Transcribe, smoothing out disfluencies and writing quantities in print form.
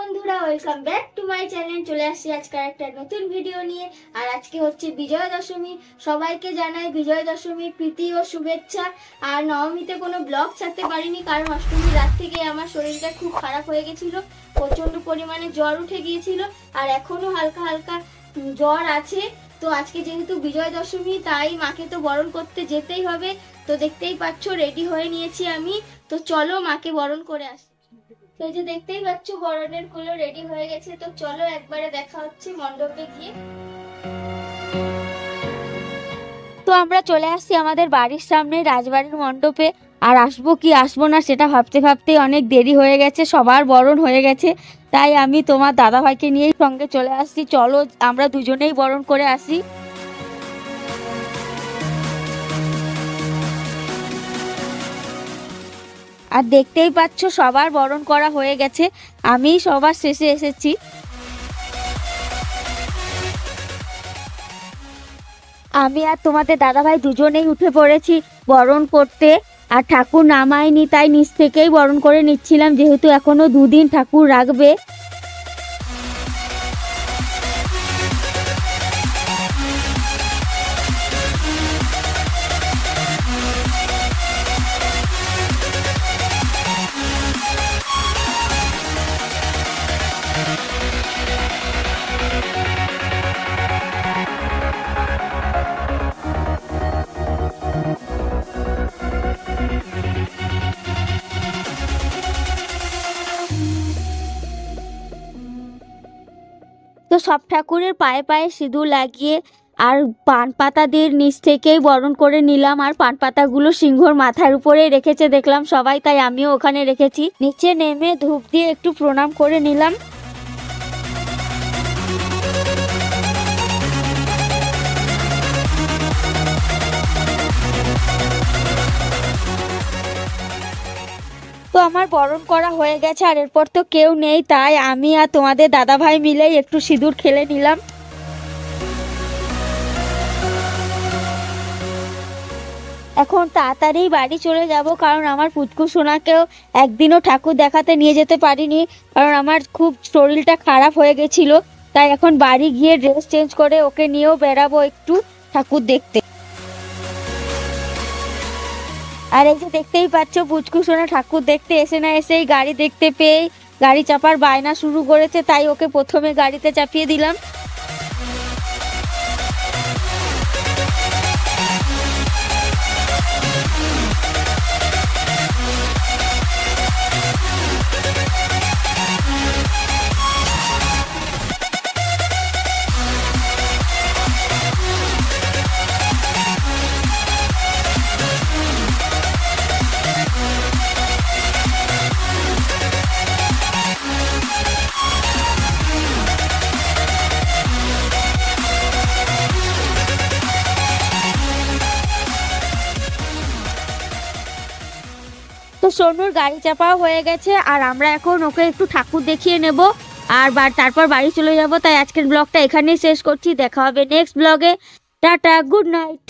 বন্ধুরা, welcome back to my channel. চলে আসছি আজকের একটা নতুন ভিডিও নিয়ে। আর আজকে হচ্ছে বিজয়া দশমী। সবাইকে জানাই বিজয়া দশমীর প্রীতি ও শুভেচ্ছা। আর নবমীতে কোনো ব্লগ ছাড়তে পারিনি, কারণ অষ্টমীর রাত থেকে আমার শরীরটা খুব খারাপ হয়ে গেছিল। প্রচন্ড পরিমাণে জ্বর উঠে গিয়েছিল, আর এখনো হালকা হালকা জ্বর আছে। তো আজকে যেহেতু বিজয়া দশমী, তাই মাকে তো বরণ করতে যেতেই হবে। তো দেখতেই পাচ্ছ রেডি হয়ে নিয়েছি আমি। তো চলো মাকে বরণ করে আসি। তো এই যে দেখতেই পাচ্ছ বরণের গুলো রেডি হয়ে গেছে। তো চলো একবারে দেখা হচ্ছে মণ্ডপে গিয়ে। তো আমরা চলে আসছি আমাদের বাড়ির সামনে রাজবাড়ির মণ্ডপে। আর আসবো কি আসবো না সেটা ভাবতে ভাবতে অনেক দেরি হয়ে গেছে, সবার বরণ হয়ে গেছে। তাই আমি তোমার দাদাভাইকে নিয়েই সঙ্গে চলে আসছি। চলো আমরা দুজনেই বরণ করে আসি। আর দেখতেই পাচ্ছ সবার বরণ করা হয়ে গেছে, আমি সবার শেষে এসেছি। আমি আর তোমাদের দাদাভাই দুজনেই উঠে পড়েছি বরণ করতে। আর ঠাকুর নামায়নি, তাই নিচ থেকেই বরণ করে নিচ্ছিলাম, যেহেতু এখনো দুদিন ঠাকুর রাখবে। তো সব ঠাকুরের পায়ে পায়ে সিঁদুর লাগিয়ে আর পান পাতা দিয়ে নিচ থেকেই বরণ করে নিলাম। আর পান পাতাগুলো সিংহর মাথার উপরে রেখেছে দেখলাম সবাই, তাই আমিও ওখানে রেখেছি। নিচে নেমে ধূপ দিয়ে একটু প্রণাম করে নিলাম। তো আমার বরণ করা হয়ে গেছে, আর এরপর তো কেউ নেই, তাই আমি আর তোমাদের দাদাভাই মিলেই একটু সিঁদুর খেলে নিলাম। এখন তাড়াতাড়ি বাড়ি চলে যাব, কারণ আমার পুচকু সোনাকেও একদিনও ঠাকুর দেখাতে নিয়ে যেতে পারিনি, কারণ আমার খুব শরীরটা খারাপ হয়ে গেছিল। তাই এখন বাড়ি গিয়ে ড্রেস চেঞ্জ করে ওকে নিয়েও বেরাবো একটু ঠাকুর দেখতে। আর এই যে দেখতেই পাচ্ছ পুচকু সোনা ঠাকুর দেখতে এসে না এসেই গাড়ি দেখতে পেয়ে গাড়ি চাপার বায়না শুরু করেছে, তাই ওকে প্রথমে গাড়িতে চাপিয়ে দিলাম। তো সোনুর গাড়ি চাপাও হয়ে গেছে, আর আমরা এখন ওকে একটু ঠাকুর দেখিয়ে নেব আর তারপর বাড়ি চলে যাব। তাই আজকের ব্লগটা এখানেই শেষ করছি, দেখা হবে নেক্সট ব্লগে। Tata, good night.